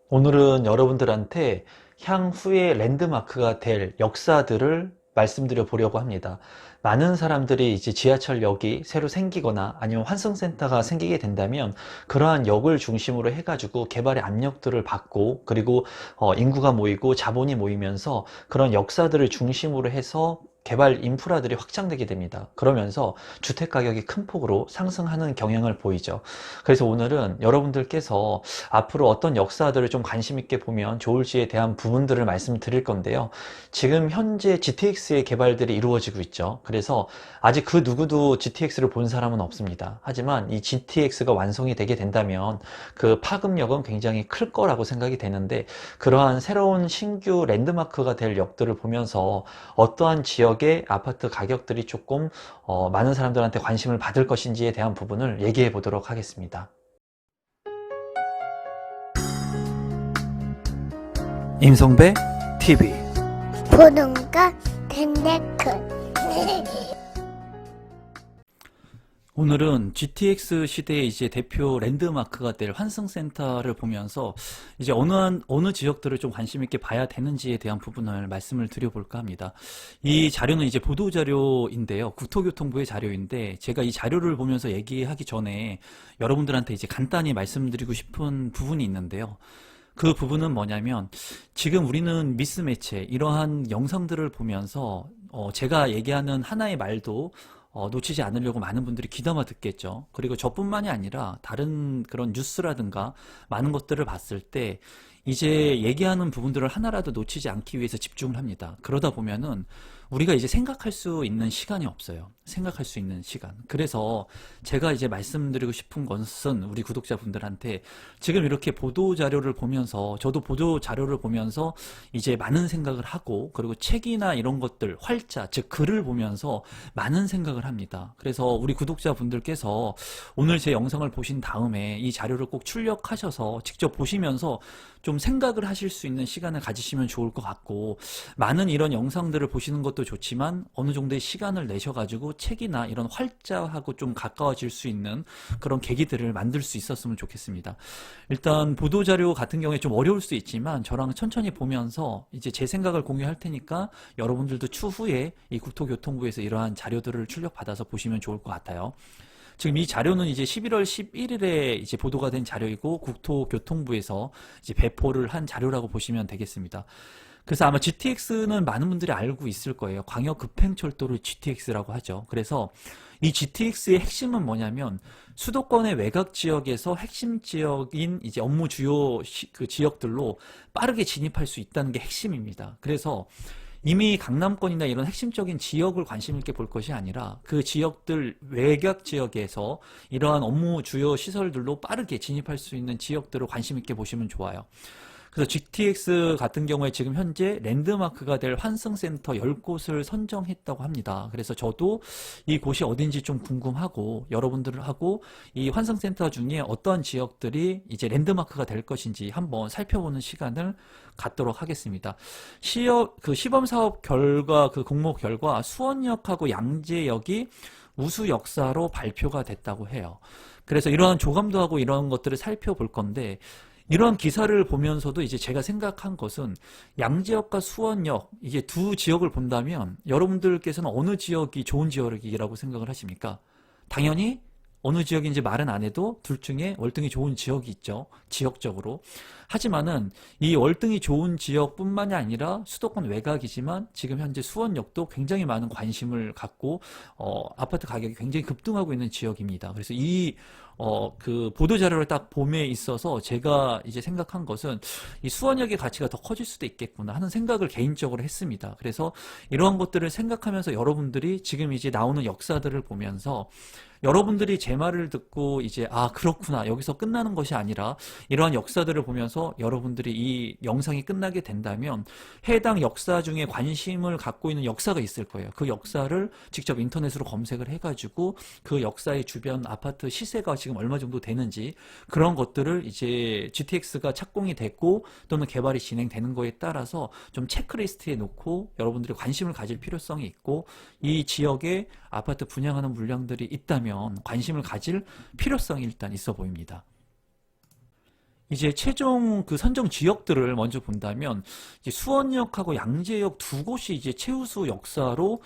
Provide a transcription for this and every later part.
오늘은 여러분들한테 향후의 랜드마크가 될 역사들을 말씀드려 보려고 합니다. 많은 사람들이 이제 지하철역이 새로 생기거나 아니면 환승센터가 생기게 된다면 그러한 역을 중심으로 해가지고 개발의 압력들을 받고, 그리고 인구가 모이고 자본이 모이면서 그런 역사들을 중심으로 해서 개발 인프라들이 확장되게 됩니다. 그러면서 주택 가격이 큰 폭으로 상승하는 경향을 보이죠. 그래서 오늘은 여러분들께서 앞으로 어떤 역사들을 좀 관심 있게 보면 좋을지에 대한 부분들을 말씀드릴 건데요. 지금 현재 GTX의 개발들이 이루어지고 있죠. 그래서 아직 그 누구도 GTX를 본 사람은 없습니다. 하지만 이 GTX가 완성이 되게 된다면 그 파급력은 굉장히 클 거라고 생각이 되는데, 그러한 새로운 신규 랜드마크가 될 역들을 보면서 어떠한 지역의 아파트 가격들이 조금 많은 사람들한테 관심을 받을 것인지에 대한 부분을 얘기해 보도록 하겠습니다. 임성배 TV. 보는 거 댕댕큰 오늘은 GTX 시대의 이제 대표 랜드마크가 될 환승센터를 보면서 이제 어느 지역들을 좀 관심 있게 봐야 되는지에 대한 부분을 말씀을 드려볼까 합니다. 이 자료는 이제 보도자료인데요. 국토교통부의 자료인데, 제가 이 자료를 보면서 얘기하기 전에 여러분들한테 이제 간단히 말씀드리고 싶은 부분이 있는데요. 그 부분은 뭐냐면, 지금 우리는 미스매치, 이러한 영상들을 보면서 제가 얘기하는 하나의 말도 놓치지 않으려고 많은 분들이 귀담아 듣겠죠. 그리고 저뿐만이 아니라 다른 그런 뉴스라든가 많은 것들을 봤을 때 이제 얘기하는 부분들을 하나라도 놓치지 않기 위해서 집중을 합니다. 그러다 보면은 우리가 이제 생각할 수 있는 시간이 없어요. 생각할 수 있는 시간. 그래서 제가 이제 말씀드리고 싶은 것은 우리 구독자분들한테 지금 이렇게 보도 자료를 보면서, 저도 보도 자료를 보면서 이제 많은 생각을 하고, 그리고 책이나 이런 것들, 활자, 즉 글을 보면서 많은 생각을 합니다. 그래서 우리 구독자분들께서 오늘 제 영상을 보신 다음에 이 자료를 꼭 출력하셔서 직접 보시면서 좀 생각을 하실 수 있는 시간을 가지시면 좋을 것 같고, 많은 이런 영상들을 보시는 것도 좋지만 어느 정도의 시간을 내셔가지고 책이나 이런 활자하고 좀 가까워질 수 있는 그런 계기들을 만들 수 있었으면 좋겠습니다. 일단 보도자료 같은 경우에 좀 어려울 수 있지만 저랑 천천히 보면서 이제 제 생각을 공유할 테니까 여러분들도 추후에 이 국토교통부에서 이러한 자료들을 출력받아서 보시면 좋을 것 같아요. 지금 이 자료는 이제 11월 11일에 이제 보도가 된 자료이고, 국토교통부에서 이제 배포를 한 자료라고 보시면 되겠습니다. 그래서 아마 GTX는 많은 분들이 알고 있을 거예요. 광역급행철도를 GTX라고 하죠. 그래서 이 GTX의 핵심은 뭐냐면, 수도권의 외곽 지역에서 핵심 지역인 이제 업무 주요 그 지역들로 빠르게 진입할 수 있다는 게 핵심입니다. 그래서 이미 강남권이나 이런 핵심적인 지역을 관심 있게 볼 것이 아니라 그 지역들 외곽 지역에서 이러한 업무 주요 시설들로 빠르게 진입할 수 있는 지역들을 관심 있게 보시면 좋아요. 그래서 GTX 같은 경우에 지금 현재 랜드마크가 될 환승센터 10곳을 선정했다고 합니다. 그래서 저도 이 곳이 어딘지 좀 궁금하고, 여러분들하고 이 환승센터 중에 어떠한 지역들이 이제 랜드마크가 될 것인지 한번 살펴보는 시간을 갖도록 하겠습니다. 시범사업 결과, 그 공모 결과 수원역하고 양재역이 우수 역사로 발표가 됐다고 해요. 그래서 이러한 조감도 하고 이런 것들을 살펴볼 건데, 이런 기사를 보면서도 이제 제가 생각한 것은, 양재역과 수원역, 이게 두 지역을 본다면 여러분들께서는 어느 지역이 좋은 지역이라고 생각을 하십니까? 당연히 어느 지역인지 말은 안 해도 둘 중에 월등히 좋은 지역이 있죠. 지역적으로. 하지만은 이 월등히 좋은 지역뿐만이 아니라 수도권 외곽이지만 지금 현재 수원역도 굉장히 많은 관심을 갖고 아파트 가격이 굉장히 급등하고 있는 지역입니다. 그래서 그 보도자료를 딱 봄에 있어서 제가 이제 생각한 것은, 이 수원역의 가치가 더 커질 수도 있겠구나 하는 생각을 개인적으로 했습니다. 그래서 이러한 것들을 생각하면서 여러분들이 지금 이제 나오는 역사들을 보면서 여러분들이 제 말을 듣고 이제 그렇구나, 여기서 끝나는 것이 아니라 이러한 역사들을 보면서 여러분들이 이 영상이 끝나게 된다면 해당 역사 중에 관심을 갖고 있는 역사가 있을 거예요. 그 역사를 직접 인터넷으로 검색을 해가지고 그 역사의 주변 아파트 시세가 지금 얼마 정도 되는지, 그런 것들을 이제 GTX가 착공이 됐고 또는 개발이 진행되는 거에 따라서 좀 체크리스트에 놓고 여러분들이 관심을 가질 필요성이 있고, 이 지역에 아파트 분양하는 물량들이 있다면 관심을 가질 필요성이 일단 있어 보입니다. 이제 최종 그 선정 지역들을 먼저 본다면 이제 수원역하고 양재역 두 곳이 이제 최우수 역사로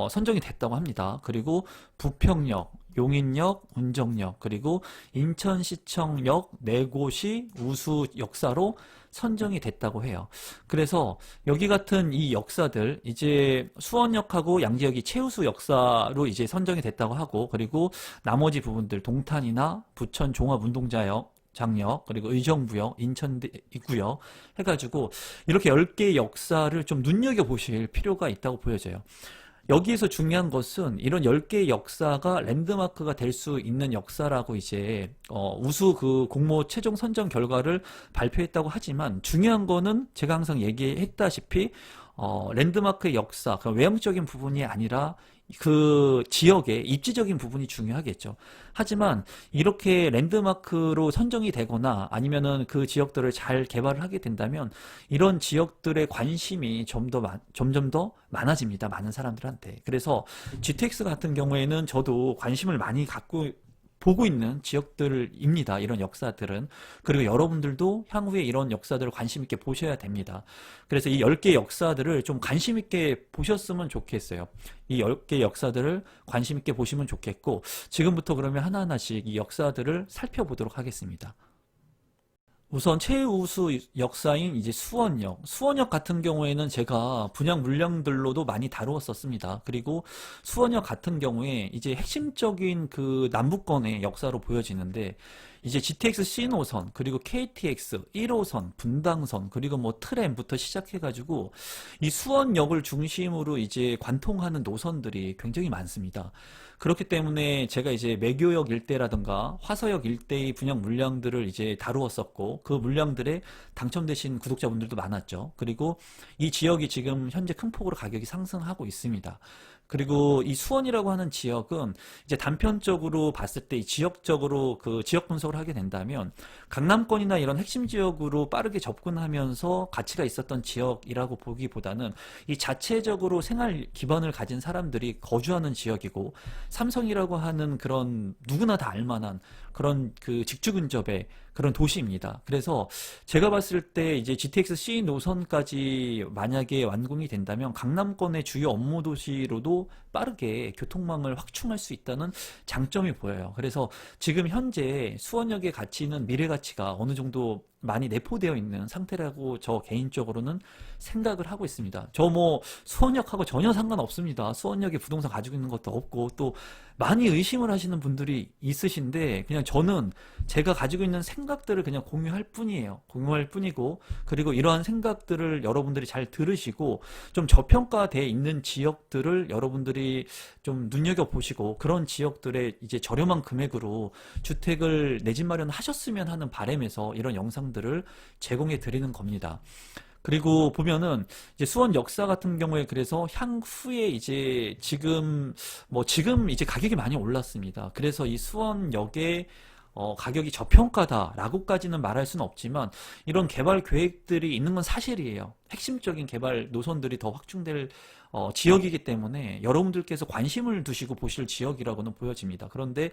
선정이 됐다고 합니다. 그리고 부평역, 용인역, 운정역, 그리고 인천시청역 네 곳이 우수 역사로 선정이 됐다고 해요. 그래서 여기 같은 이 역사들 이제 수원역하고 양재역이 최우수 역사로 이제 선정이 됐다고 하고, 그리고 나머지 부분들 동탄이나 부천 종합운동장역 장역, 그리고 의정부역, 인천대 입구역 해가지고 이렇게 10개의 역사를 좀 눈여겨보실 필요가 있다고 보여져요. 여기에서 중요한 것은 이런 10개의 역사가 랜드마크가 될 수 있는 역사라고 이제 우수 그 공모 최종 선정 결과를 발표했다고 하지만, 중요한 거는 제가 항상 얘기했다시피 랜드마크의 역사, 그 외형적인 부분이 아니라 그 지역의 입지적인 부분이 중요하겠죠. 하지만 이렇게 랜드마크로 선정이 되거나 아니면은 그 지역들을 잘 개발을 하게 된다면 이런 지역들의 관심이 점점 더 많아집니다. 많은 사람들한테. 그래서 GTX 같은 경우에는 저도 관심을 많이 갖고 보고 있는 지역들입니다. 이런 역사들은. 그리고 여러분들도 향후에 이런 역사들을 관심 있게 보셔야 됩니다. 그래서 이 10개 역사들을 좀 관심 있게 보셨으면 좋겠어요. 이 10개 역사들을 관심 있게 보시면 좋겠고, 지금부터 그러면 하나하나씩 이 역사들을 살펴보도록 하겠습니다. 우선 최우수 역사인 이제 수원역 같은 경우에는 제가 분양 물량들로도 많이 다루었었습니다. 그리고 수원역 같은 경우에 이제 핵심적인 그 남부권의 역사로 보여지는데, 이제 GTX C 노선, 그리고 KTX 1호선, 분당선, 그리고 뭐 트램부터 시작해가지고 이 수원역을 중심으로 이제 관통하는 노선들이 굉장히 많습니다. 그렇기 때문에 제가 이제 매교역 일대라든가 화서역 일대의 분양 물량들을 이제 다루었었고, 그 물량들에 당첨되신 구독자분들도 많았죠. 그리고 이 지역이 지금 현재 큰 폭으로 가격이 상승하고 있습니다. 그리고 이 수원이라고 하는 지역은 이제 단편적으로 봤을 때 지역적으로 그 지역 분석을 하게 된다면 강남권이나 이런 핵심 지역으로 빠르게 접근하면서 가치가 있었던 지역이라고 보기보다는 이 자체적으로 생활 기반을 가진 사람들이 거주하는 지역이고, 삼성이라고 하는 그런 누구나 다 알만한 그런 그 직주 근접의 그런 도시입니다. 그래서 제가 봤을 때 이제 GTX C 노선까지 만약에 완공이 된다면 강남권의 주요 업무 도시로도 빠르게 교통망을 확충할 수 있다는 장점이 보여요. 그래서 지금 현재 수원역의 가치는 미래 가치가 어느 정도 많이 내포되어 있는 상태라고 저 개인적으로는 생각을 하고 있습니다. 저 뭐 수원역하고 전혀 상관없습니다. 수원역에 부동산 가지고 있는 것도 없고, 또 많이 의심을 하시는 분들이 있으신데 그냥 저는 제가 가지고 있는 생각들을 그냥 공유할 뿐이에요. 공유할 뿐이고, 그리고 이러한 생각들을 여러분들이 잘 들으시고 좀 저평가되어 있는 지역들을 여러분들이 좀 눈여겨보시고, 그런 지역들의 이제 저렴한 금액으로 주택을 내 집 마련하셨으면 하는 바람에서 이런 영상들을 제공해 드리는 겁니다. 그리고 보면은 이제 수원 역사 같은 경우에 그래서 향후에 이제 지금 이제 가격이 많이 올랐습니다. 그래서 이 수원역의 가격이 저평가다라고까지는 말할 수는 없지만 이런 개발 계획들이 있는 건 사실이에요. 핵심적인 개발 노선들이 더 확충될 지역이기 때문에 여러분들께서 관심을 두시고 보실 지역이라고는 보여집니다. 그런데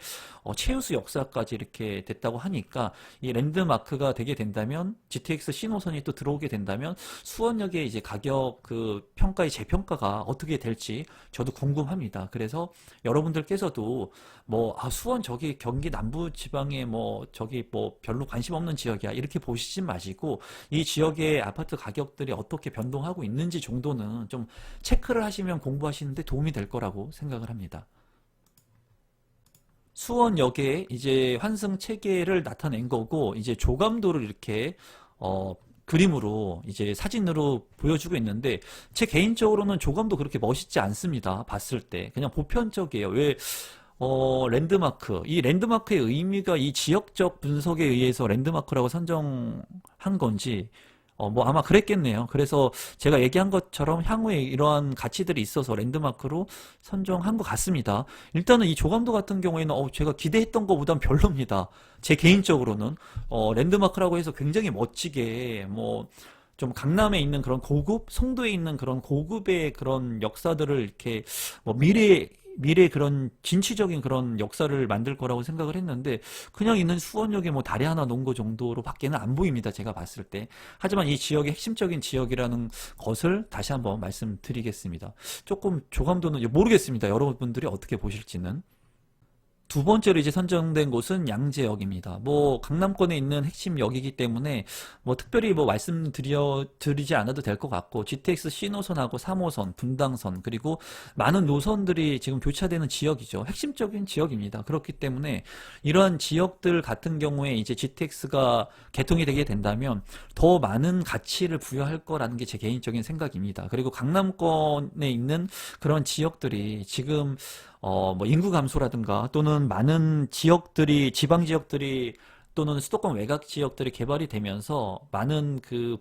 최우수 역사까지 이렇게 됐다고 하니까 이 랜드마크가 되게 된다면, GTX C 노선이 또 들어오게 된다면 수원역의 이제 가격 그 평가의 재평가가 어떻게 될지 저도 궁금합니다. 그래서 여러분들께서도 수원 저기 경기 남부 지방에 저기 별로 관심 없는 지역이야 이렇게 보시지 마시고, 이 지역의 아파트 가격들이 어떻게 변동하고 있는지 정도는 좀 체크를 하시면 공부하시는데 도움이 될 거라고 생각을 합니다. 수원역에 이제 환승 체계를 나타낸 거고, 이제 조감도를 이렇게 그림으로 이제 사진으로 보여주고 있는데, 제 개인적으로는 조감도 그렇게 멋있지 않습니다. 봤을 때 그냥 보편적이에요. 왜 랜드마크, 이 랜드마크의 의미가 이 지역적 분석에 의해서 랜드마크라고 선정한 건지 아마 그랬겠네요. 그래서 제가 얘기한 것처럼 향후에 이러한 가치들이 있어서 랜드마크로 선정한 것 같습니다. 일단은 이 조감도 같은 경우에는 제가 기대했던 것보단 별로입니다. 제 개인적으로는 랜드마크라고 해서 굉장히 멋지게 좀 강남에 있는 그런 고급, 송도에 있는 그런 고급의 그런 역사들을 이렇게 미래에 미래 그런 진취적인 그런 역사를 만들 거라고 생각을 했는데 그냥 있는 수원역에 뭐 다리 하나 놓은 거 정도로 밖에는 안 보입니다. 제가 봤을 때. 하지만 이 지역의 핵심적인 지역이라는 것을 다시 한번 말씀드리겠습니다. 조금 조감도는 모르겠습니다. 여러분들이 어떻게 보실지는. 두 번째로 이제 선정된 곳은 양재역입니다. 뭐 강남권에 있는 핵심 역이기 때문에 뭐 특별히 뭐 말씀드리지 않아도 될 것 같고 GTX C노선하고 3호선, 분당선 그리고 많은 노선들이 지금 교차되는 지역이죠. 핵심적인 지역입니다. 그렇기 때문에 이러한 지역들 같은 경우에 이제 GTX가 개통이 되게 된다면 더 많은 가치를 부여할 거라는 게 제 개인적인 생각입니다. 그리고 강남권에 있는 그런 지역들이 지금 뭐 인구 감소라든가 또는 많은 지역들이 지방 지역들이 또는 수도권 외곽 지역들이 개발이 되면서 많은 그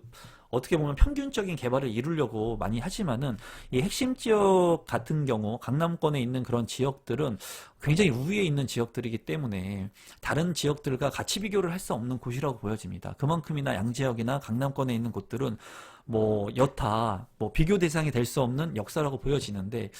어떻게 보면 평균적인 개발을 이루려고 많이 하지만은 이 핵심 지역 같은 경우 강남권에 있는 그런 지역들은 굉장히 우위에 있는 지역들이기 때문에 다른 지역들과 같이 비교를 할 수 없는 곳이라고 보여집니다. 그만큼이나 양재역이나 강남권에 있는 곳들은 뭐 여타 뭐 비교 대상이 될 수 없는 역사라고 보여지는데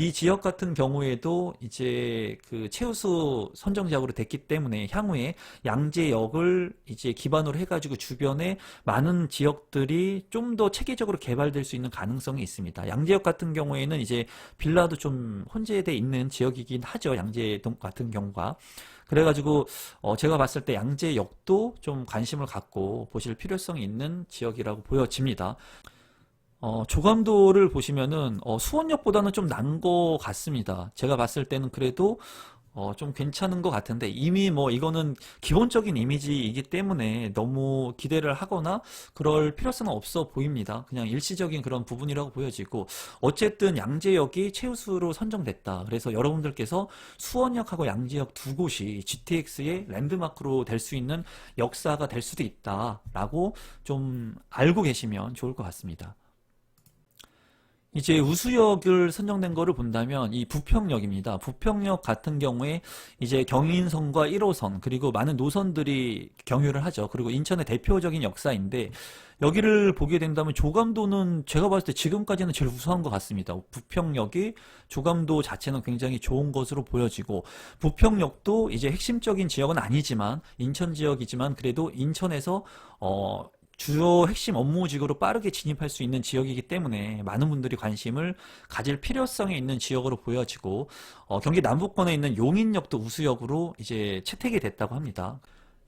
이 지역 같은 경우에도 이제 그 최우수 선정 지역으로 됐기 때문에 향후에 양재역을 이제 기반으로 해가지고 주변에 많은 지역들이 좀 더 체계적으로 개발될 수 있는 가능성이 있습니다. 양재역 같은 경우에는 이제 빌라도 좀 혼재돼 있는 지역이긴 하죠. 양재동 같은 경우가. 그래가지고 제가 봤을 때 양재역도 좀 관심을 갖고 보실 필요성이 있는 지역이라고 보여집니다. 조감도를 보시면은 수원역보다는 좀 난 것 같습니다. 제가 봤을 때는 그래도 좀 괜찮은 것 같은데 이미 뭐 이거는 기본적인 이미지이기 때문에 너무 기대를 하거나 그럴 필요성은 없어 보입니다. 그냥 일시적인 그런 부분이라고 보여지고 어쨌든 양재역이 최우수로 선정됐다. 그래서 여러분들께서 수원역하고 양재역 두 곳이 GTX의 랜드마크로 될 수 있는 역사가 될 수도 있다라고 좀 알고 계시면 좋을 것 같습니다. 이제 우수역을 선정된 거를 본다면 이 부평역입니다. 부평역 같은 경우에 이제 경인선과 1호선 그리고 많은 노선들이 경유를 하죠. 그리고 인천의 대표적인 역사인데 여기를 보게 된다면 조감도는 제가 봤을 때 지금까지는 제일 우수한 것 같습니다. 부평역이 조감도 자체는 굉장히 좋은 것으로 보여지고 부평역도 이제 핵심적인 지역은 아니지만 인천 지역이지만 그래도 인천에서 주요 핵심 업무직으로 빠르게 진입할 수 있는 지역이기 때문에 많은 분들이 관심을 가질 필요성이 있는 지역으로 보여지고 경기 남부권에 있는 용인역도 우수역으로 이제 채택이 됐다고 합니다.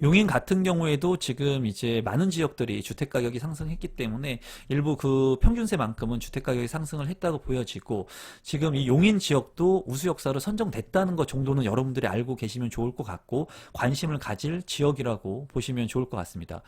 용인 같은 경우에도 지금 이제 많은 지역들이 주택가격이 상승했기 때문에 일부 그 평균세만큼은 주택가격이 상승을 했다고 보여지고 지금 이 용인 지역도 우수역사로 선정됐다는 것 정도는 여러분들이 알고 계시면 좋을 것 같고 관심을 가질 지역이라고 보시면 좋을 것 같습니다.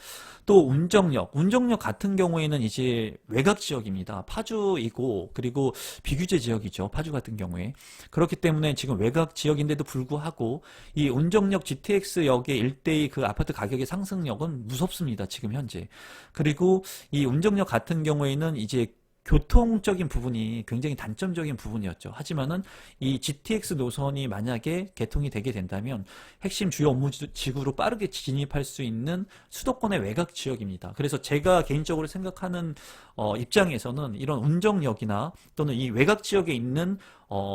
또 운정역 같은 경우에는 이제 외곽 지역입니다. 파주이고 그리고 비규제 지역이죠. 파주 같은 경우에. 그렇기 때문에 지금 외곽 지역인데도 불구하고 이 운정역 GTX역의 일대의 그 아파트 가격의 상승력은 무섭습니다. 지금 현재. 그리고 이 운정역 같은 경우에는 이제 교통적인 부분이 굉장히 단점적인 부분이었죠. 하지만은 이 GTX 노선이 만약에 개통이 되게 된다면 핵심 주요 업무지구로 빠르게 진입할 수 있는 수도권의 외곽 지역입니다. 그래서 제가 개인적으로 생각하는 입장에서는 이런 운정역이나 또는 이 외곽 지역에 있는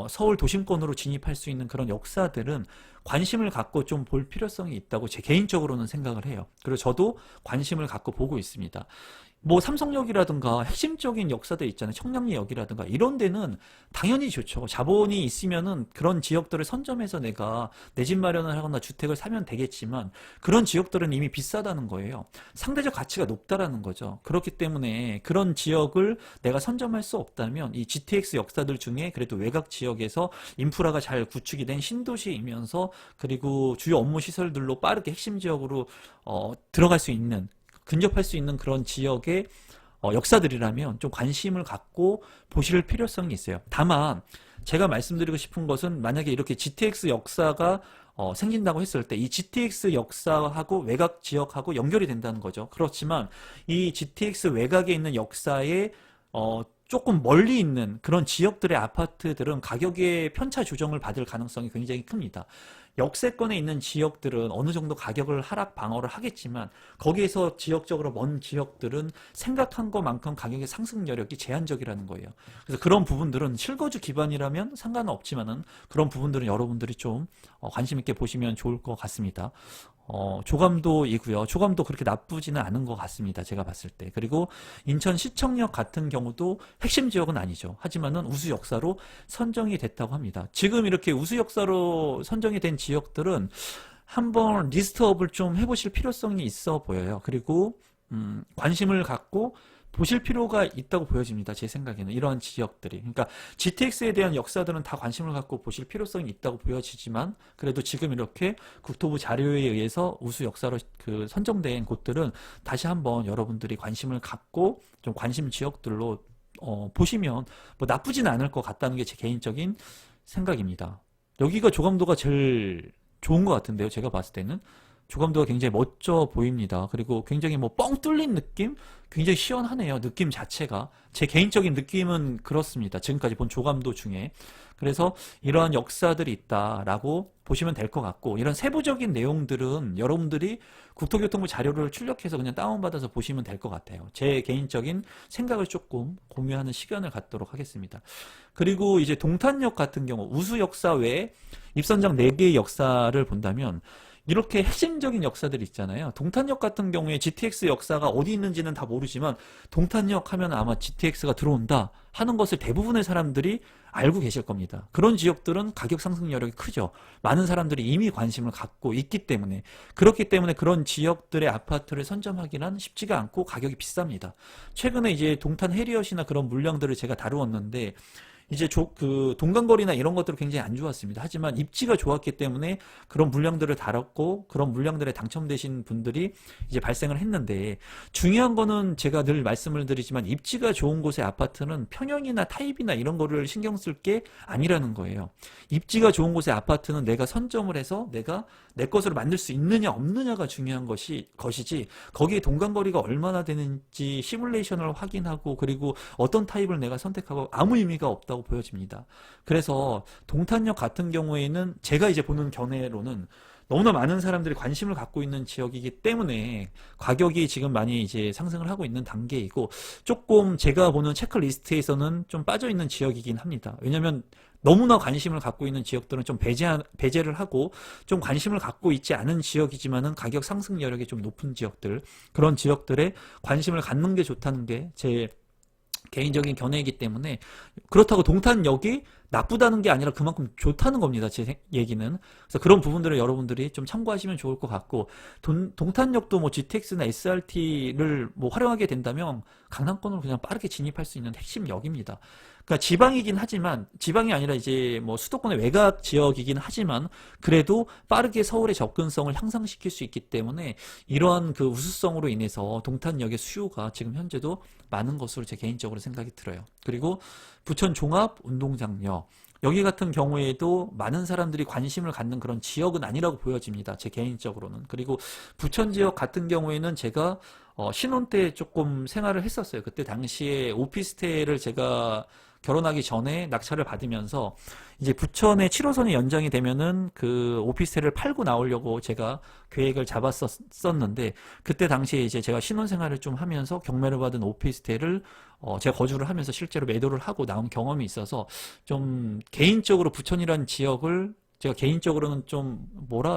서울 도심권으로 진입할 수 있는 그런 역사들은 관심을 갖고 좀 볼 필요성이 있다고 제 개인적으로는 생각을 해요. 그리고 저도 관심을 갖고 보고 있습니다. 뭐 삼성역이라든가 핵심적인 역사들 있잖아요. 청량리역이라든가 이런 데는 당연히 좋죠. 자본이 있으면은 그런 지역들을 선점해서 내가 내 집 마련을 하거나 주택을 사면 되겠지만 그런 지역들은 이미 비싸다는 거예요. 상대적 가치가 높다라는 거죠. 그렇기 때문에 그런 지역을 내가 선점할 수 없다면 이 GTX 역사들 중에 그래도 외곽 지역에서 인프라가 잘 구축이 된 신도시이면서 그리고 주요 업무 시설들로 빠르게 핵심 지역으로 들어갈 수 있는 근접할 수 있는 그런 지역의 역사들이라면 좀 관심을 갖고 보실 필요성이 있어요. 다만 제가 말씀드리고 싶은 것은 만약에 이렇게 GTX 역사가 생긴다고 했을 때 이 GTX 역사하고 외곽 지역하고 연결이 된다는 거죠. 그렇지만 이 GTX 외곽에 있는 역사에 조금 멀리 있는 그런 지역들의 아파트들은 가격의 편차 조정을 받을 가능성이 굉장히 큽니다. 역세권에 있는 지역들은 어느 정도 가격을 하락 방어를 하겠지만 거기에서 지역적으로 먼 지역들은 생각한 것만큼 가격의 상승 여력이 제한적이라는 거예요. 그래서 그런 부분들은 실거주 기반이라면 상관은 없지만은 그런 부분들은 여러분들이 좀 관심 있게 보시면 좋을 것 같습니다. 조감도이고요. 조감도 그렇게 나쁘지는 않은 것 같습니다. 제가 봤을 때. 그리고 인천 시청역 같은 경우도 핵심 지역은 아니죠. 하지만은 우수 역사로 선정이 됐다고 합니다. 지금 이렇게 우수 역사로 선정이 된 지역들은 한번 리스트업을 좀 해보실 필요성이 있어 보여요. 그리고 관심을 갖고 보실 필요가 있다고 보여집니다. 제 생각에는 이러한 지역들이. 그러니까 GTX에 대한 역사들은 다 관심을 갖고 보실 필요성이 있다고 보여지지만 그래도 지금 이렇게 국토부 자료에 의해서 우수 역사로 선정된 곳들은 다시 한번 여러분들이 관심을 갖고 좀 관심 지역들로 보시면 뭐 나쁘진 않을 것 같다는 게 제 개인적인 생각입니다. 여기가 조감도가 제일 좋은 것 같은데요. 제가 봤을 때는. 조감도가 굉장히 멋져 보입니다. 그리고 굉장히 뭐 뻥 뚫린 느낌? 굉장히 시원하네요. 느낌 자체가. 제 개인적인 느낌은 그렇습니다. 지금까지 본 조감도 중에. 그래서 이러한 역사들이 있다라고 보시면 될 것 같고 이런 세부적인 내용들은 여러분들이 국토교통부 자료를 출력해서 그냥 다운받아서 보시면 될 것 같아요. 제 개인적인 생각을 조금 공유하는 시간을 갖도록 하겠습니다. 그리고 이제 동탄역 같은 경우 우수 역사 외에 입선장 4개의 역사를 본다면 이렇게 핵심적인 역사들이 있잖아요. 동탄역 같은 경우에 GTX 역사가 어디 있는지는 다 모르지만 동탄역 하면 아마 GTX가 들어온다 하는 것을 대부분의 사람들이 알고 계실 겁니다. 그런 지역들은 가격 상승 여력이 크죠. 많은 사람들이 이미 관심을 갖고 있기 때문에 그렇기 때문에 그런 지역들의 아파트를 선점하기는 쉽지가 않고 가격이 비쌉니다. 최근에 이제 동탄 해리엇이나 그런 물량들을 제가 다루었는데 이제 동간거리나 이런 것들은 굉장히 안 좋았습니다. 하지만 입지가 좋았기 때문에 그런 물량들을 다뤘고 그런 물량들에 당첨되신 분들이 이제 발생을 했는데 중요한 거는 제가 늘 말씀을 드리지만 입지가 좋은 곳의 아파트는 평형이나 타입이나 이런 거를 신경 쓸 게 아니라는 거예요. 입지가 좋은 곳의 아파트는 내가 선점을 해서 내가 내 것으로 만들 수 있느냐 없느냐가 중요한 것이지 거기에 동간거리가 얼마나 되는지 시뮬레이션을 확인하고 그리고 어떤 타입을 내가 선택하고 아무 의미가 없다고 보여집니다. 그래서 동탄역 같은 경우에는 제가 이제 보는 견해로는 너무나 많은 사람들이 관심을 갖고 있는 지역이기 때문에 가격이 지금 많이 이제 상승을 하고 있는 단계이고 조금 제가 보는 체크리스트에서는 좀 빠져 있는 지역이긴 합니다. 왜냐하면 너무나 관심을 갖고 있는 지역들은 좀 배제를 하고 좀 관심을 갖고 있지 않은 지역이지만은 가격 상승 여력이 좀 높은 지역들 그런 지역들에 관심을 갖는 게 좋다는 게 제 개인적인 견해이기 때문에 그렇다고 동탄역이 나쁘다는 게 아니라 그만큼 좋다는 겁니다. 제 얘기는. 그래서 그런 부분들을 여러분들이 좀 참고하시면 좋을 것 같고 동탄역도 뭐 GTX나 SRT를 뭐 활용하게 된다면 강남권으로 그냥 빠르게 진입할 수 있는 핵심 역입니다. 그러니까 지방이긴 하지만 지방이 아니라 이제 뭐 수도권의 외곽 지역이긴 하지만 그래도 빠르게 서울의 접근성을 향상시킬 수 있기 때문에 이러한 그 우수성으로 인해서 동탄역의 수요가 지금 현재도 많은 것으로 제 개인적으로 생각이 들어요. 그리고 부천 종합 운동장역 여기 같은 경우에도 많은 사람들이 관심을 갖는 그런 지역은 아니라고 보여집니다. 제 개인적으로는. 그리고 부천 지역 같은 경우에는 제가 신혼 때 조금 생활을 했었어요. 그때 당시에 오피스텔을 제가 결혼하기 전에 낙찰을 받으면서 이제 부천의 7호선이 연장이 되면은 그 오피스텔을 팔고 나오려고 제가 계획을 잡았었는데 그때 당시에 이제 제가 신혼생활을 좀 하면서 경매를 받은 오피스텔을 제가 거주를 하면서 실제로 매도를 하고 나온 경험이 있어서 좀 개인적으로 부천이라는 지역을 제가 개인적으로는 좀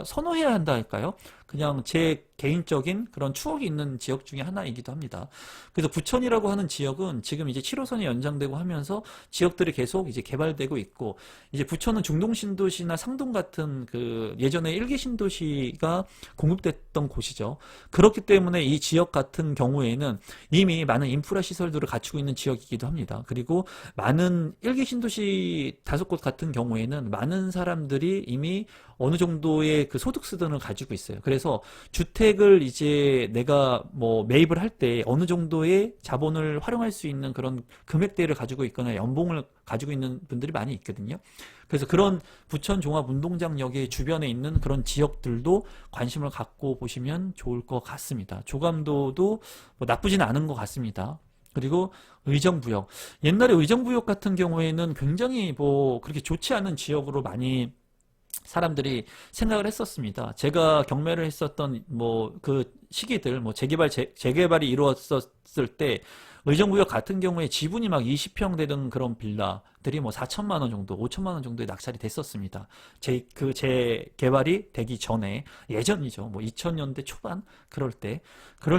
선호해야 한다 할까요? 그냥 제 개인적인 그런 추억이 있는 지역 중에 하나이기도 합니다. 그래서 부천이라고 하는 지역은 지금 이제 7호선이 연장되고 하면서 지역들이 계속 이제 개발되고 있고 이제 부천은 중동 신도시나 상동 같은 그 예전에 1기 신도시가 공급됐던 곳이죠. 그렇기 때문에 이 지역 같은 경우에는 이미 많은 인프라 시설들을 갖추고 있는 지역이기도 합니다. 그리고 많은 1기 신도시 5곳 같은 경우에는 많은 사람들이 이미 어느 정도의 그 소득 수준을 가지고 있어요. 그래서 주택을 이제 내가 뭐 매입을 할 때 어느 정도의 자본을 활용할 수 있는 그런 금액대를 가지고 있거나 연봉을 가지고 있는 분들이 많이 있거든요. 그래서 그런 부천 종합운동장역의 주변에 있는 그런 지역들도 관심을 갖고 보시면 좋을 것 같습니다. 조감도도 뭐 나쁘지는 않은 것 같습니다. 그리고 의정부역. 옛날에 의정부역 같은 경우에는 굉장히 뭐 그렇게 좋지 않은 지역으로 많이 사람들이 생각을 했었습니다. 제가 경매를 했었던 뭐 그 시기들, 뭐 재개발이 이루어졌을 때 의정부역 같은 경우에 지분이 막 20평 되던 그런 빌라들이 뭐 4천만 원 정도, 5천만 원 정도에 낙찰이 됐었습니다. 재개발이 되기 전에, 예전이죠. 뭐 2000년대 초반 그럴 때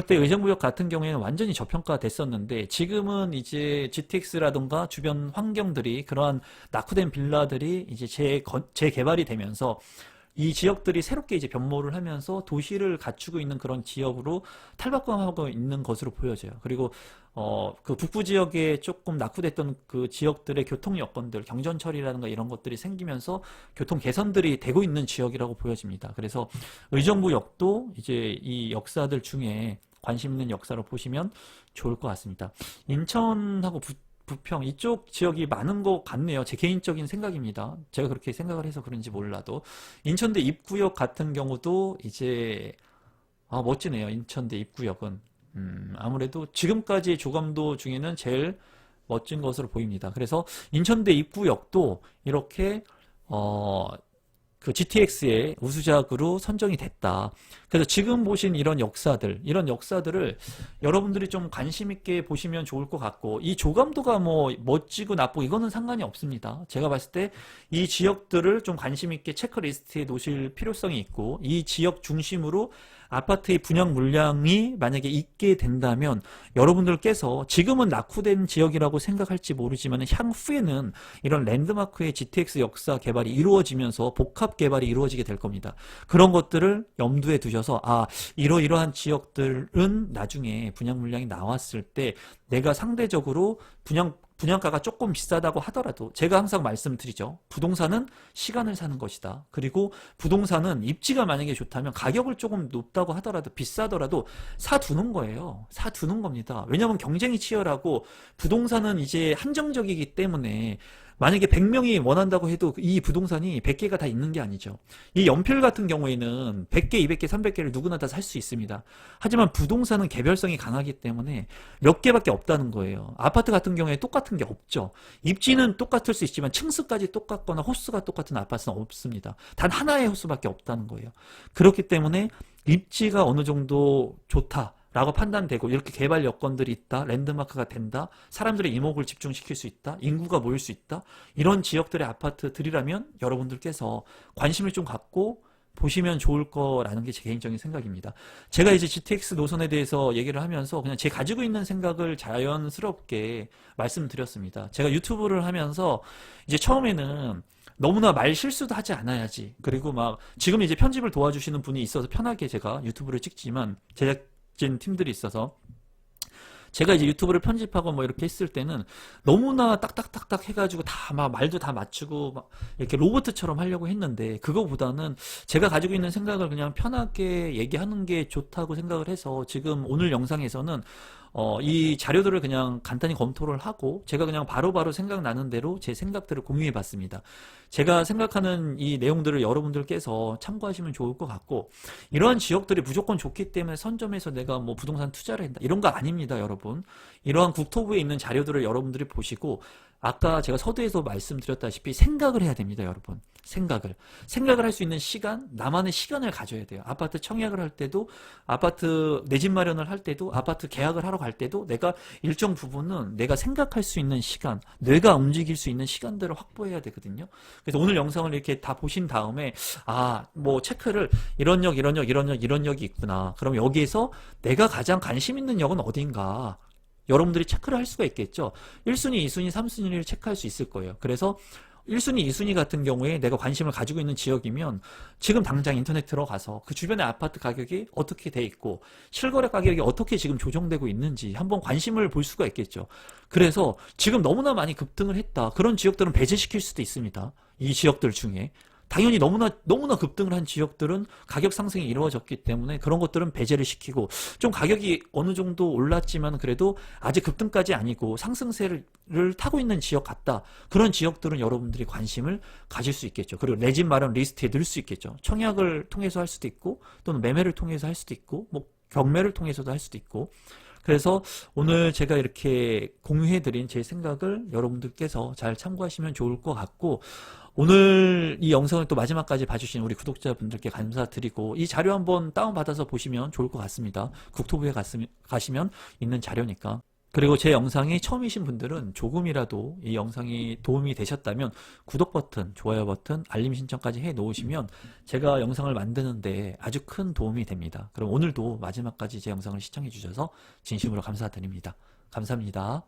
의정부역 같은 경우에는 완전히 저평가 됐었는데, 지금은 이제 GTX라든가 주변 환경들이, 그러한 낙후된 빌라들이 이제 재개발이 되면서 이 지역들이 새롭게 이제 변모를 하면서 도시를 갖추고 있는 그런 지역으로 탈바꿈하고 있는 것으로 보여져요. 그리고 그 북부 지역에 조금 낙후됐던 그 지역들의 교통 여건들, 경전철이라든가 이런 것들이 생기면서 교통 개선들이 되고 있는 지역이라고 보여집니다. 그래서 의정부역도 이제 이 역사들 중에 관심 있는 역사로 보시면 좋을 것 같습니다. 인천하고 부평 이쪽 지역이 많은 것 같네요. 제 개인적인 생각입니다. 제가 그렇게 생각을 해서 그런지 몰라도 인천대 입구역 같은 경우도 이제 멋지네요. 인천대 입구역은 아무래도 지금까지 조감도 중에는 제일 멋진 것으로 보입니다. 그래서 인천대 입구역도 이렇게 그 GTX의 우수작으로 선정이 됐다. 그래서 지금 보신 이런 역사들을 여러분들이 좀 관심 있게 보시면 좋을 것 같고, 이 조감도가 뭐 멋지고 나쁘고 이거는 상관이 없습니다. 제가 봤을 때 이 지역들을 좀 관심 있게 체크리스트에 놓으실 필요성이 있고, 이 지역 중심으로 아파트의 분양 물량이 만약에 있게 된다면 여러분들께서 지금은 낙후된 지역이라고 생각할지 모르지만 향후에는 이런 랜드마크의 GTX 역사 개발이 이루어지면서 복합 개발이 이루어지게 될 겁니다. 그런 것들을 염두에 두셔서 이러이러한 지역들은 나중에 분양 물량이 나왔을 때 내가 상대적으로 분양가가 조금 비싸다고 하더라도, 제가 항상 말씀드리죠. 부동산은 시간을 사는 것이다. 그리고 부동산은 입지가 만약에 좋다면 가격을 조금 높다고 하더라도, 비싸더라도 사두는 거예요. 사두는 겁니다. 왜냐하면 경쟁이 치열하고 부동산은 이제 한정적이기 때문에 만약에 100명이 원한다고 해도 이 부동산이 100개가 다 있는 게 아니죠. 이 연필 같은 경우에는 100개, 200개, 300개를 누구나 다 살 수 있습니다. 하지만 부동산은 개별성이 강하기 때문에 몇 개밖에 없다는 거예요. 아파트 같은 경우에 똑같은 게 없죠. 입지는 똑같을 수 있지만 층수까지 똑같거나 호수가 똑같은 아파트는 없습니다. 단 하나의 호수밖에 없다는 거예요. 그렇기 때문에 입지가 어느 정도 좋다 라고 판단되고, 이렇게 개발 여건들이 있다, 랜드마크가 된다, 사람들의 이목을 집중시킬 수 있다, 인구가 모일 수 있다, 이런 지역들의 아파트들이라면 여러분들께서 관심을 좀 갖고 보시면 좋을 거라는 게 제 개인적인 생각입니다. 제가 이제 GTX 노선에 대해서 얘기를 하면서 그냥 제 가지고 있는 생각을 자연스럽게 말씀드렸습니다. 제가 유튜브를 하면서 이제 처음에는 너무나 말 실수도 하지 않아야지, 그리고 막 지금 이제 편집을 도와주시는 분이 있어서 편하게 제가 유튜브를 찍지만, 제작진 팀들이 있어서 제가 이제 유튜브를 편집하고 뭐 이렇게 했을 때는 너무나 딱딱딱딱 해가지고 다 막 말도 다 맞추고 막 이렇게 로봇처럼 하려고 했는데, 그거보다는 제가 가지고 있는 생각을 그냥 편하게 얘기하는 게 좋다고 생각을 해서 지금 오늘 영상에서는 이 자료들을 그냥 간단히 검토를 하고 제가 그냥 바로바로 생각나는 대로 제 생각들을 공유해 봤습니다. 제가 생각하는 이 내용들을 여러분들께서 참고하시면 좋을 것 같고, 이러한 지역들이 무조건 좋기 때문에 선점해서 내가 뭐 부동산 투자를 한다, 이런 거 아닙니다, 여러분. 이러한 국토부에 있는 자료들을 여러분들이 보시고, 아까 제가 서두에서 말씀드렸다시피 생각을 해야 됩니다, 여러분. 생각을 할 수 있는 시간, 나만의 시간을 가져야 돼요. 아파트 청약을 할 때도, 아파트 내 집 마련을 할 때도, 아파트 계약을 하러 갈 때도 내가 일정 부분은 내가 생각할 수 있는 시간, 뇌가 움직일 수 있는 시간들을 확보해야 되거든요. 그래서 오늘 영상을 이렇게 다 보신 다음에 뭐 체크를 이런 역이 있구나. 그럼 여기에서 내가 가장 관심 있는 역은 어딘가 여러분들이 체크를 할 수가 있겠죠. 1순위, 2순위, 3순위를 체크할 수 있을 거예요. 그래서 1순위, 2순위 같은 경우에 내가 관심을 가지고 있는 지역이면 지금 당장 인터넷 들어가서 그 주변의 아파트 가격이 어떻게 돼 있고 실거래 가격이 어떻게 지금 조정되고 있는지 한번 관심을 볼 수가 있겠죠. 그래서 지금 너무나 많이 급등을 했다, 그런 지역들은 배제시킬 수도 있습니다. 이 지역들 중에 당연히 너무나 급등을 한 지역들은 가격 상승이 이루어졌기 때문에 그런 것들은 배제를 시키고, 좀 가격이 어느 정도 올랐지만 그래도 아직 급등까지 아니고 상승세를 타고 있는 지역 같다, 그런 지역들은 여러분들이 관심을 가질 수 있겠죠. 그리고 내 집 마련 리스트에 넣을 수 있겠죠. 청약을 통해서 할 수도 있고, 또는 매매를 통해서 할 수도 있고, 뭐 경매를 통해서도 할 수도 있고, 그래서 오늘 제가 이렇게 공유해드린 제 생각을 여러분들께서 잘 참고하시면 좋을 것 같고, 오늘 이 영상을 또 마지막까지 봐주신 우리 구독자분들께 감사드리고, 이 자료 한번 다운받아서 보시면 좋을 것 같습니다. 국토부에 가시면 있는 자료니까. 그리고 제 영상이 처음이신 분들은 조금이라도 이 영상이 도움이 되셨다면 구독 버튼, 좋아요 버튼, 알림 신청까지 해 놓으시면 제가 영상을 만드는데 아주 큰 도움이 됩니다. 그럼 오늘도 마지막까지 제 영상을 시청해 주셔서 진심으로 감사드립니다. 감사합니다.